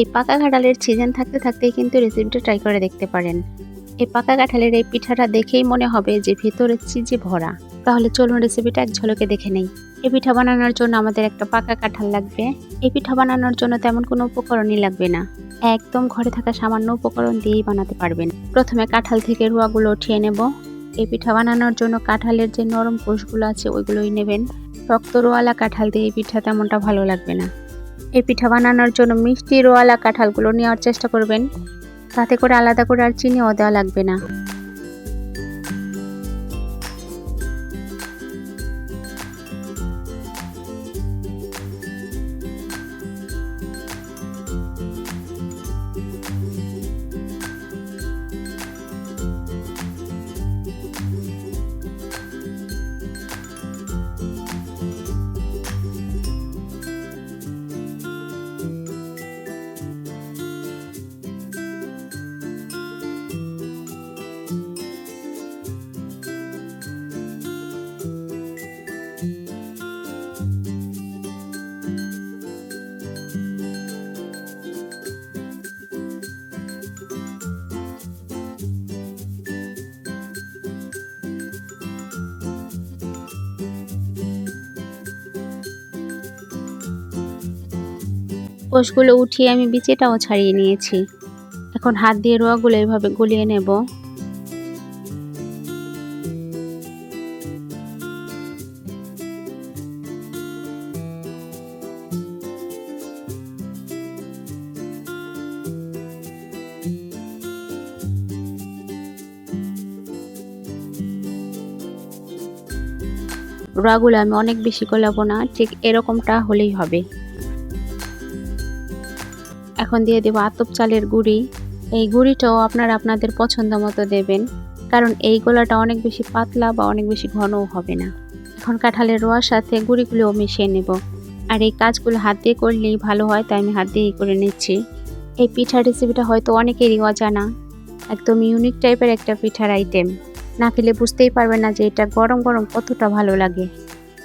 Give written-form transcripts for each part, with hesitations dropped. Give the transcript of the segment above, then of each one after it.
এই পাকা কাঁঠালের সিজন থাকতে থাকতেই কিন্তু রেসিপিটা ট্রাই করে দেখতে পারেন। এই পাকা কাঁঠালের এই পিঠাটা দেখেই মনে হবে যে ভিতরে চিজে ভরা। তাহলে চলুন রেসিপিটা এক ঝলকে দেখে নেই। এই পিঠা বানানোর জন্য আমাদের একটা পাকা কাঁঠাল লাগবে। এই পিঠা বানানোর জন্য তেমন কোনো উপকরণই লাগবে না, একদম ঘরে থাকা সামান্য উপকরণ দিয়েই বানাতে পারবেন। প্রথমে কাঁঠাল থেকে রুয়াগুলো উঠিয়ে নেব। এই পিঠা বানানোর জন্য কাঁঠালের যে নরম কোষগুলো আছে ওইগুলোই নেবেন। শক্ত রোয়ালা কাঁঠাল দিয়ে এই পিঠা তেমনটা ভালো লাগবে না। এই পিঠা বানানোর জন্য মিষ্টি রোয়ালা কাঁঠালগুলো নেওয়ার চেষ্টা করবেন, তাতে করে আলাদা করে আর চিনিও দেওয়া লাগবে না। কোষগুলো উঠিয়ে আমি বিচিটাও ছাড়িয়ে নিয়েছি। এখন হাত দিয়ে রোয়াগুলো এভাবে গলিয়ে নেব। রোয়াগুলো আমি অনেক বেশি গলাবো না, ঠিক এরকমটা হলেই হবে। এখন দিয়ে দেব আতপ চালের গুঁড়ি। এই গুঁড়িটাও আপনারা আপনাদের পছন্দ মতো দেবেন, কারণ এই গোলাটা অনেক বেশি পাতলা বা অনেক বেশি ঘনও হবে না। এখন কাঁঠালের রোয়ার সাথে গুঁড়িগুলোও মিশিয়ে নেব। আর এই কাজগুলো হাত দিয়ে করলেই ভালো হয়, তাই আমি হাত দিয়েই করে নিচ্ছি। এই পিঠার রেসিপিটা হয়তো অনেকেরই অজানা, একদম ইউনিক টাইপের একটা পিঠার আইটেম। না খেলে বুঝতেই পারবেন না যে এটা গরম গরম কতটা ভালো লাগে।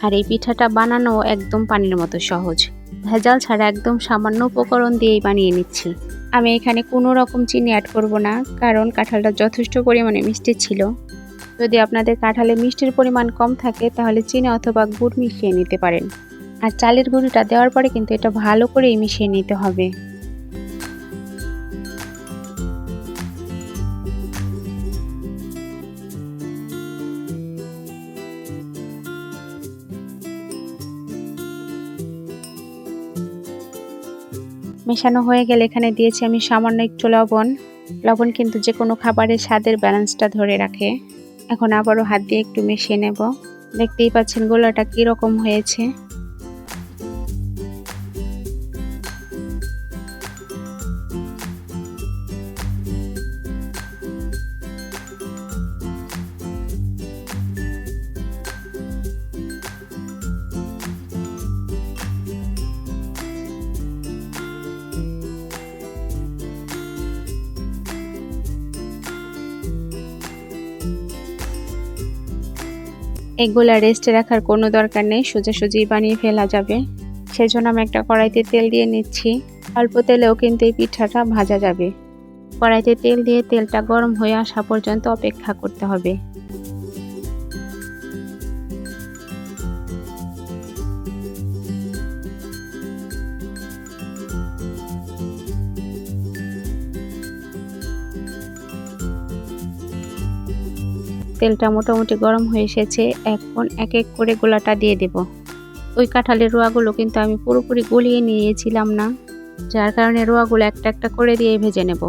আর এই পিঠাটা বানানো একদম পানির মতো সহজ, ভেজাল ছাড়া একদম সামান্য উপকরণ দিয়েই বানিয়ে নিচ্ছি। আমি এখানে কোনো রকম চিনি অ্যাড করব না, কারণ কাঁঠালটা যথেষ্ট পরিমাণে মিষ্টি ছিল। যদি আপনাদের কাঁঠালে মিষ্টির পরিমাণ কম থাকে তাহলে চিনি অথবা গুড় মিশিয়ে নিতে পারেন। আর চালের গুঁড়িটা দেওয়ার পরে কিন্তু এটা ভালো করেই মিশিয়ে নিতে হবে। মেশানো হয়ে গেলে এখানে দিয়েছি আমি সামান্য একটু লবণ। লবণ কিন্তু যে কোনো খাবারের স্বাদের ব্যালেন্সটা ধরে রাখে। এখন আবারও হাত দিয়ে একটু মিশিয়ে নেব। দেখতেই পাচ্ছেন গোলাটা কীরকম হয়েছে। এগুলা রেস্টে রাখার কোনো দরকার নেই, সোজাসুজি বানিয়ে ফেলা যাবে। সেজন্য আমি একটা কড়াইতে তেল দিয়ে নিচ্ছি। অল্প তেলেও কিন্তু এই পিঠাটা ভাজা যাবে। কড়াইতে তেল দিয়ে তেলটা গরম হয়ে আসা পর্যন্ত অপেক্ষা করতে হবে। তেলটা মোটামুটি গরম হয়ে এসেছে। এখন এক এক করে গোলাটা দিয়ে দেব। ওই কাঁঠালের রোয়াগুলো কিন্তু আমি পুরোপুরি গলিয়ে নিয়েছিলাম না, যার কারণে রোয়াগুলো একটা একটা করে দিয়ে ভেজে নেব।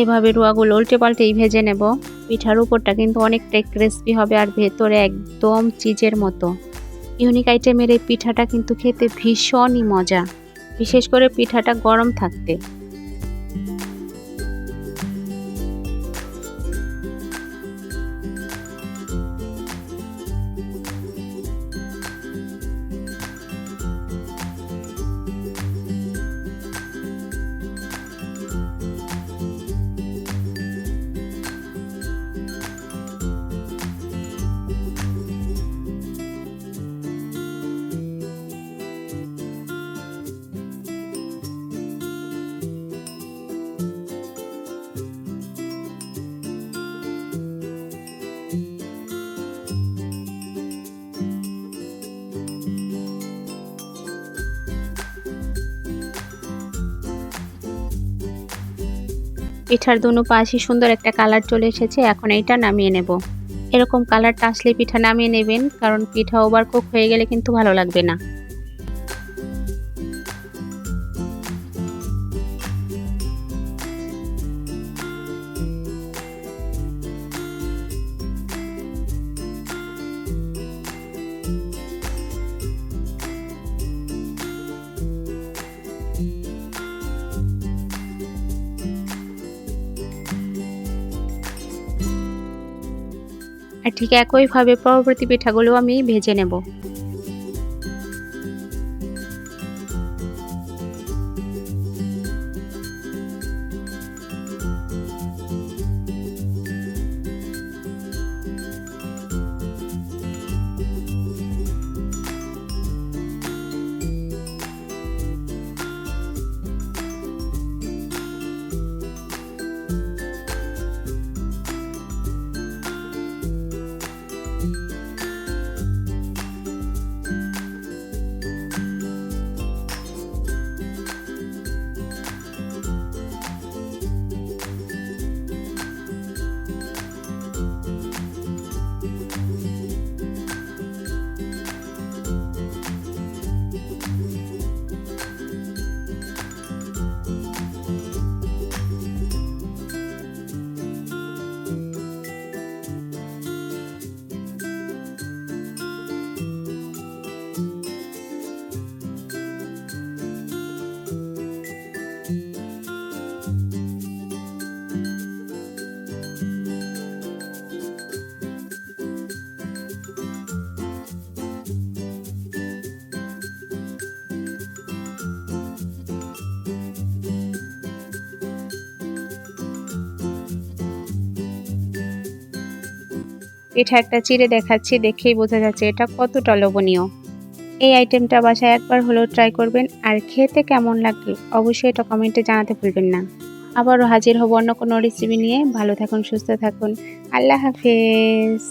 এভাবে রুয়াগুলো উল্টে পাল্টেই ভেজে নেব। পিঠার উপরটা কিন্তু অনেকটাই ক্রিস্পি হবে আর ভেতরে একদম চিজের মতো। ইউনিক আইটেমের এই পিঠাটা কিন্তু খেতে ভীষণই মজা, বিশেষ করে পিঠাটা গরম থাকতে। পিঠার দুনো পাশে সুন্দর একটা কালার চলে এসেছে, এখন এইটা নামিয়ে নেব। এরকম কালারটা আসলে পিঠা নামিয়ে নেবেন, কারণ পিঠা ওভার কুক হয়ে গেলে কিন্তু ভালো লাগবে না। আর ঠিক একইভাবে পরবর্তী পিঠাগুলো আমি ভেজে নেব। পিঠা একটা চিড়ে দেখাচ্ছি, দেখেই বোঝা যাচ্ছে এটা কতটা লোভনীয়। এই আইটেমটা বাসায় একবার হলেও ট্রাই করবেন, আর খেতে কেমন লাগবে অবশ্যই এটা কমেন্টে জানাতে ভুলবেন না। আবারও হাজির হব অন্য কোনো রেসিপি নিয়ে। ভালো থাকুন, সুস্থ থাকুন, আল্লাহ হাফেজ।